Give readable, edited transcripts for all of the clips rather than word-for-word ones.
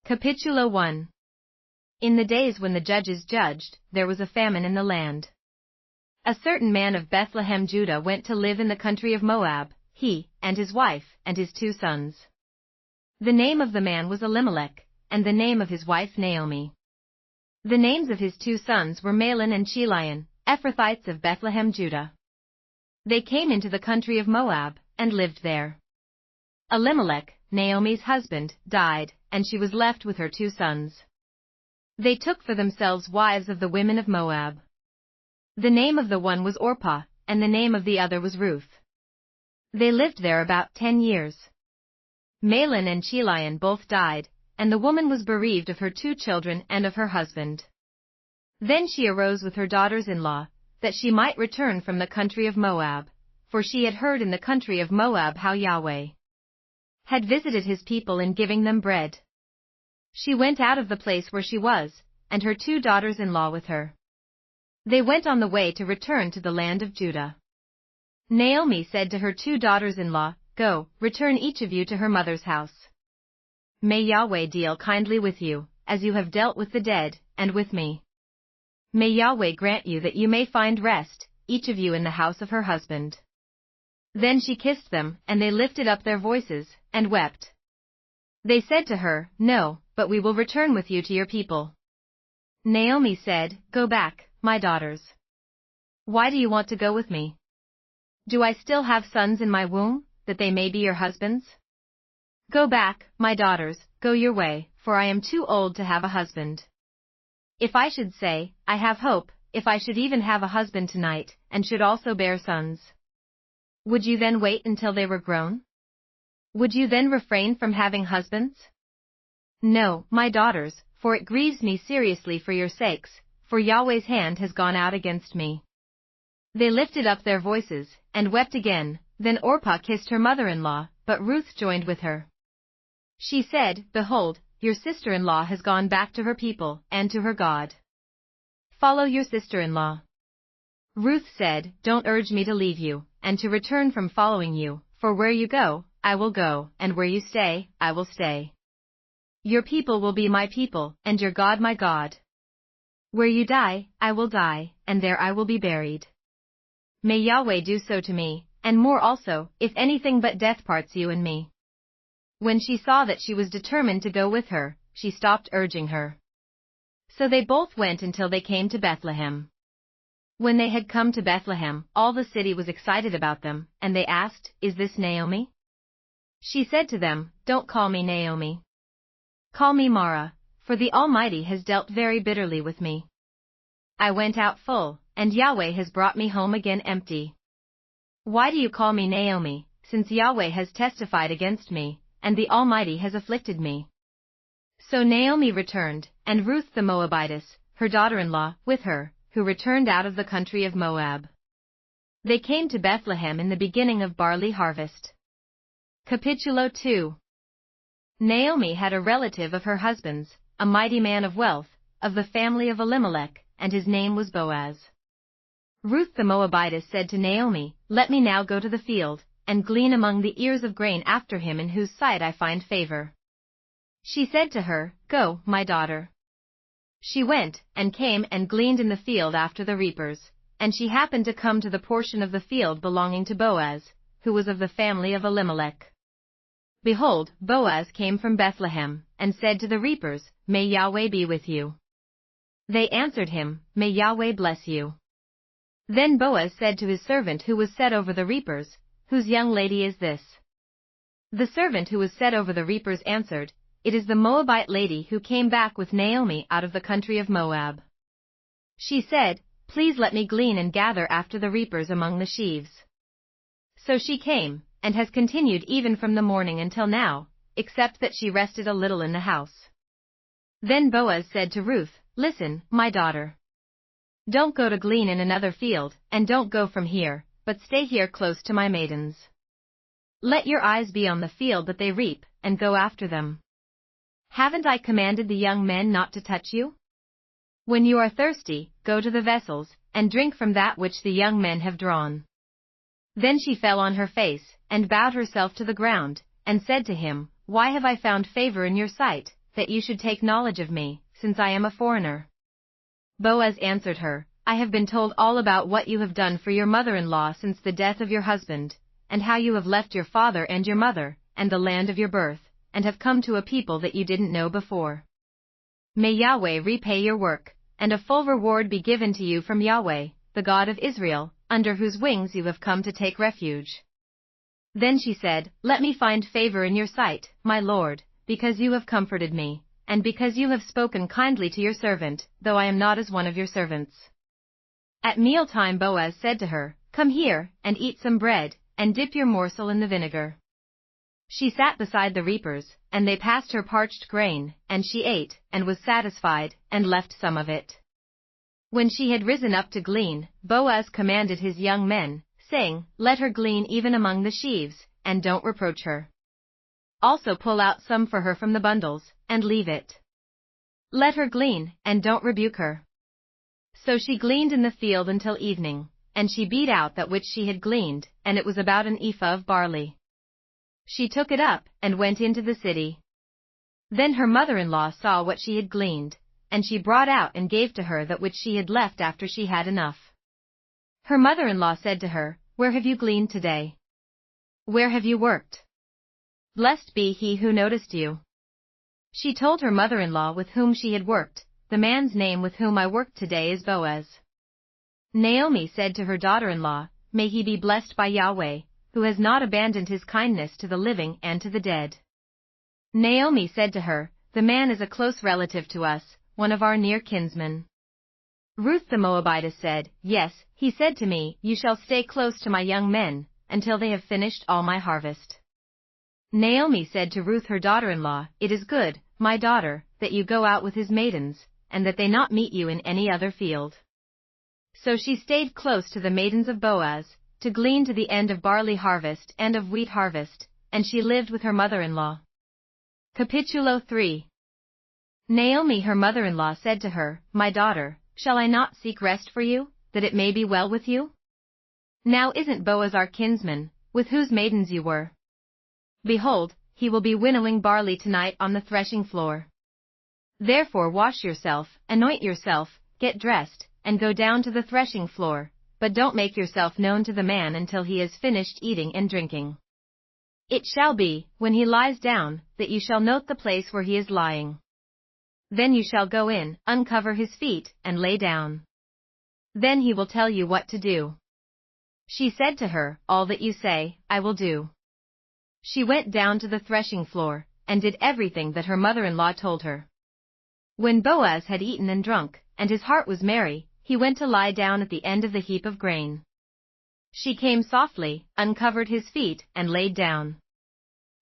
Capitulo 1. In the days when the judges judged, there was a famine in the land. A certain man of Bethlehem, Judah went to live in the country of Moab, he, and his wife, and his 2 sons. The name of the man was Elimelech, and the name of his wife Naomi. The names of his 2 sons were Mahlon and Chilion, Ephrathites of Bethlehem, Judah. They came into the country of Moab, and lived there. Elimelech, Naomi's husband, died, and she was left with her 2 sons. They took for themselves wives of the women of Moab. The name of the one was Orpah, and the name of the other was Ruth. They lived there about 10 years. Mahlon and Chilion both died, and the woman was bereaved of her 2 children and of her husband. Then she arose with her daughters-in-law, that she might return from the country of Moab, for she had heard in the country of Moab how Yahweh had visited his people in giving them bread. She went out of the place where she was, and her 2 daughters-in-law with her. They went on the way to return to the land of Judah. Naomi said to her 2 daughters-in-law, Go, return each of you to her mother's house. May Yahweh deal kindly with you, as you have dealt with the dead, and with me. May Yahweh grant you that you may find rest, each of you in the house of her husband. Then she kissed them, and they lifted up their voices, and wept. They said to her, No, but we will return with you to your people. Naomi said, Go back, my daughters. Why do you want to go with me? Do I still have sons in my womb, that they may be your husbands? Go back, my daughters, go your way, for I am too old to have a husband. If I should say, I have hope, if I should even have a husband tonight, and should also bear sons, would you then wait until they were grown? Would you then refrain from having husbands? No, my daughters, for it grieves me seriously for your sakes, for Yahweh's hand has gone out against me. They lifted up their voices, and wept again. Then Orpah kissed her mother-in-law, but Ruth joined with her. She said, Behold, your sister-in-law has gone back to her people, and to her God. Follow your sister-in-law. Ruth said, Don't urge me to leave you, and to return from following you, for where you go, I will go, and where you stay, I will stay. Your people will be my people, and your God my God. Where you die, I will die, and there I will be buried. May Yahweh do so to me, and more also, if anything but death parts you and me. When she saw that she was determined to go with her, she stopped urging her. So they both went until they came to Bethlehem. When they had come to Bethlehem, all the city was excited about them, and they asked, Is this Naomi? She said to them, Don't call me Naomi. Call me Mara, for the Almighty has dealt very bitterly with me. I went out full, and Yahweh has brought me home again empty. Why do you call me Naomi, since Yahweh has testified against me, and the Almighty has afflicted me? So Naomi returned, and Ruth the Moabitess, her daughter-in-law, with her, who returned out of the country of Moab. They came to Bethlehem in the beginning of barley harvest. Capitulo 2. Naomi had a relative of her husband's, a mighty man of wealth, of the family of Elimelech, and his name was Boaz. Ruth the Moabitess said to Naomi, Let me now go to the field, and glean among the ears of grain after him in whose sight I find favor. She said to her, Go, my daughter. She went, and came and gleaned in the field after the reapers, and she happened to come to the portion of the field belonging to Boaz, who was of the family of Elimelech. Behold, Boaz came from Bethlehem, and said to the reapers, May Yahweh be with you. They answered him, May Yahweh bless you. Then Boaz said to his servant who was set over the reapers, Whose young lady is this? The servant who was set over the reapers answered, It is the Moabite lady who came back with Naomi out of the country of Moab. She said, Please let me glean and gather after the reapers among the sheaves. So she came, and has continued even from the morning until now, except that she rested a little in the house. Then Boaz said to Ruth, Listen, my daughter. Don't go to glean in another field, and don't go from here, but stay here close to my maidens. Let your eyes be on the field that they reap, and go after them. Haven't I commanded the young men not to touch you? When you are thirsty, go to the vessels, and drink from that which the young men have drawn. Then she fell on her face, and bowed herself to the ground, and said to him, Why have I found favor in your sight, that you should take knowledge of me, since I am a foreigner?" Boaz answered her, "I have been told all about what you have done for your mother-in-law since the death of your husband, and how you have left your father and your mother, and the land of your birth, and have come to a people that you didn't know before. May Yahweh repay your work, and a full reward be given to you from Yahweh, the God of Israel, under whose wings you have come to take refuge." Then she said, "Let me find favor in your sight, my lord, because you have comforted me, and because you have spoken kindly to your servant, though I am not as one of your servants." At mealtime Boaz said to her, "Come here, and eat some bread, and dip your morsel in the vinegar." She sat beside the reapers, and they passed her parched grain, and she ate, and was satisfied, and left some of it. When she had risen up to glean, Boaz commanded his young men, saying, "Let her glean even among the sheaves, and don't reproach her. Also pull out some for her from the bundles, and leave it. Let her glean, and don't rebuke her." So she gleaned in the field until evening, and she beat out that which she had gleaned, and it was about an ephah of barley. She took it up, and went into the city. Then her mother-in-law saw what she had gleaned, and she brought out and gave to her that which she had left after she had enough. Her mother-in-law said to her, "Where have you gleaned today? Where have you worked? Blessed be he who noticed you." She told her mother-in-law with whom she had worked, "The man's name with whom I worked today is Boaz." Naomi said to her daughter-in-law, "May he be blessed by Yahweh, who has not abandoned his kindness to the living and to the dead." Naomi said to her, "The man is a close relative to us, one of our near kinsmen." Ruth the Moabitess said, "Yes, he said to me, 'You shall stay close to my young men, until they have finished all my harvest.'" Naomi said to Ruth her daughter-in-law, "It is good, my daughter, that you go out with his maidens, and that they not meet you in any other field." So she stayed close to the maidens of Boaz, to glean to the end of barley harvest and of wheat harvest, and she lived with her mother-in-law. Capítulo 3. Naomi her mother-in-law said to her, "My daughter, shall I not seek rest for you, that it may be well with you? Now isn't Boaz our kinsman, with whose maidens you were? Behold, he will be winnowing barley tonight on the threshing floor. Therefore wash yourself, anoint yourself, get dressed, and go down to the threshing floor, but don't make yourself known to the man until he has finished eating and drinking. It shall be, when he lies down, that you shall note the place where he is lying. Then you shall go in, uncover his feet, and lay down. Then he will tell you what to do." She said to her, "All that you say, I will do." She went down to the threshing floor, and did everything that her mother-in-law told her. When Boaz had eaten and drunk, and his heart was merry, he went to lie down at the end of the heap of grain. She came softly, uncovered his feet, and laid down.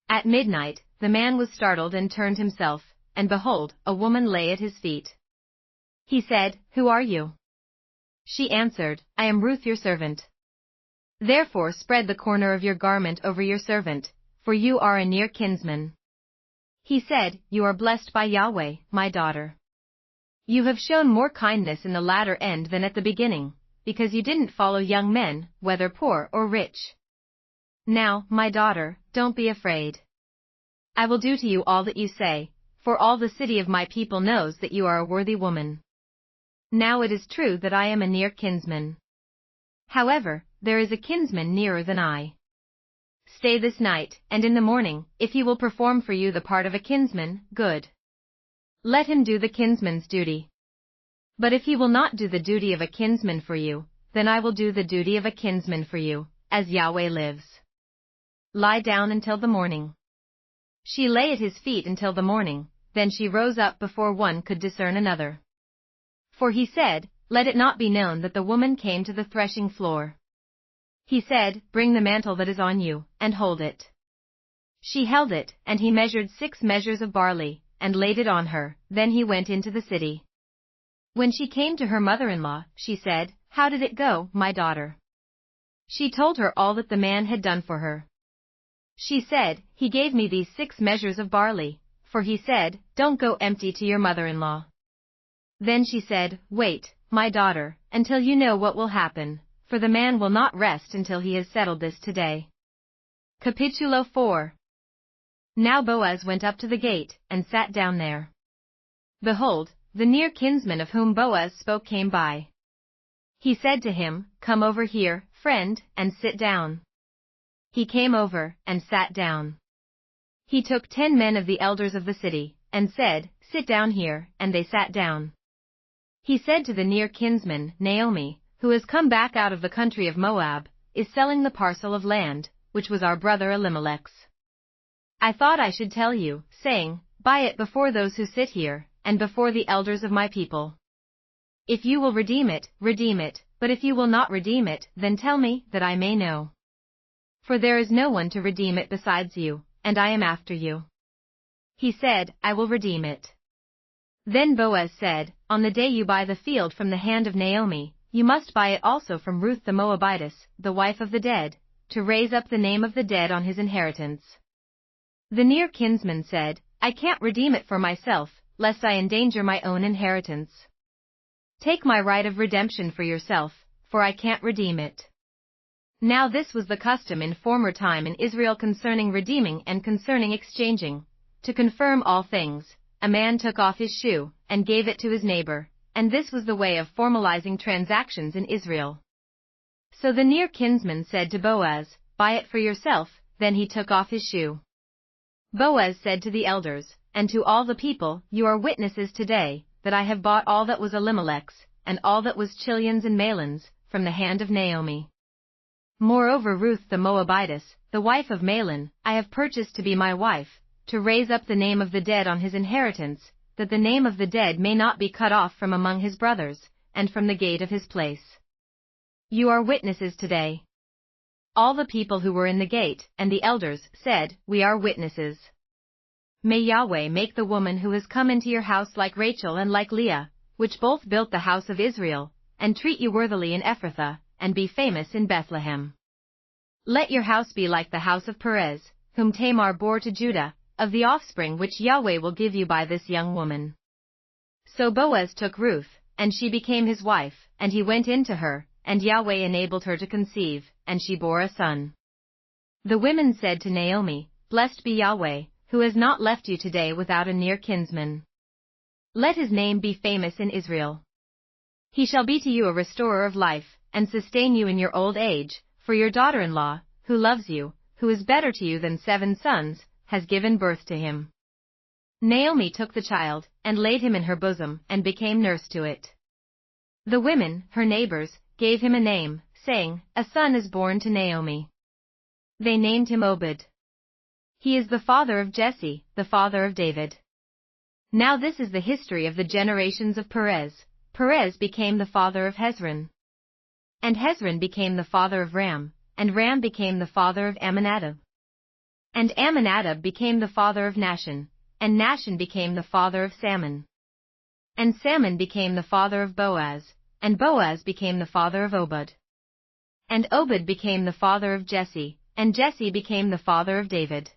At midnight, the man was startled and turned himself, and behold, a woman lay at his feet. He said, "Who are you?" She answered, "I am Ruth your servant. Therefore spread the corner of your garment over your servant, for you are a near kinsman." He said, "You are blessed by Yahweh, my daughter. You have shown more kindness in the latter end than at the beginning, because you didn't follow young men, whether poor or rich. Now, my daughter, don't be afraid. I will do to you all that you say, for all the city of my people knows that you are a worthy woman. Now it is true that I am a near kinsman. However, there is a kinsman nearer than I. Stay this night, and in the morning, if he will perform for you the part of a kinsman, good. Let him do the kinsman's duty. But if he will not do the duty of a kinsman for you, then I will do the duty of a kinsman for you, as Yahweh lives. Lie down until the morning." She lay at his feet until the morning, then she rose up before one could discern another. For he said, "Let it not be known that the woman came to the threshing floor." He said, "Bring the mantle that is on you, and hold it." She held it, and he measured 6 measures of barley, and laid it on her, then he went into the city. When she came to her mother-in-law, she said, "How did it go, my daughter?" She told her all that the man had done for her. She said, "He gave me these 6 measures of barley, for he said, 'Don't go empty to your mother-in-law.'" Then she said, "Wait, my daughter, until you know what will happen, for the man will not rest until he has settled this today." Capítulo 4. Now Boaz went up to the gate, and sat down there. Behold, the near kinsman of whom Boaz spoke came by. He said to him, Come over here, friend, and sit down. He came over, and sat down. He took 10 men of the elders of the city, and said, Sit down here, and they sat down. He said to the near kinsman, Naomi, who has come back out of the country of Moab, is selling the parcel of land, which was our brother Elimelech's. I thought I should tell you, saying, Buy it before those who sit here, and before the elders of my people. If you will redeem it, but if you will not redeem it, then tell me, that I may know. For there is no one to redeem it besides you, and I am after you. He said, I will redeem it. Then Boaz said, On the day you buy the field from the hand of Naomi, you must buy it also from Ruth the Moabitess, the wife of the dead, to raise up the name of the dead on his inheritance. The near kinsman said, I can't redeem it for myself, lest I endanger my own inheritance. Take my right of redemption for yourself, for I can't redeem it. Now this was the custom in former time in Israel concerning redeeming and concerning exchanging. To confirm all things, a man took off his shoe, and gave it to his neighbor, and this was the way of formalizing transactions in Israel. So the near kinsman said to Boaz, Buy it for yourself, then he took off his shoe. Boaz said to the elders, and to all the people, You are witnesses today, that I have bought all that was Elimelech's, and all that was Chilion's and Mahlon's, from the hand of Naomi. Moreover Ruth the Moabitess, the wife of Mahlon, I have purchased to be my wife, to raise up the name of the dead on his inheritance, that the name of the dead may not be cut off from among his brothers, and from the gate of his place. You are witnesses today. All the people who were in the gate, and the elders, said, We are witnesses. May Yahweh make the woman who has come into your house like Rachel and like Leah, which both built the house of Israel, and treat you worthily in Ephrathah, and be famous in Bethlehem. Let your house be like the house of Perez, whom Tamar bore to Judah, of the offspring which Yahweh will give you by this young woman. So Boaz took Ruth, and she became his wife, and he went in to her, and Yahweh enabled her to conceive, and she bore a son. The women said to Naomi, Blessed be Yahweh, who has not left you today without a near kinsman. Let his name be famous in Israel. He shall be to you a restorer of life, and sustain you in your old age, for your daughter-in-law, who loves you, who is better to you than 7 sons, has given birth to him. Naomi took the child, and laid him in her bosom, and became nurse to it. The women, her neighbors, gave him a name, saying, A son is born to Naomi. They named him Obed. He is the father of Jesse, the father of David. Now this is the history of the generations of Perez. Perez became the father of Hezron. And Hezron became the father of Ram, and Ram became the father of Amminadab. And Amminadab became the father of Nahshon, and Nahshon became the father of Salmon. And Salmon became the father of Boaz, and Boaz became the father of Obed. And Obed became the father of Jesse, and Jesse became the father of David.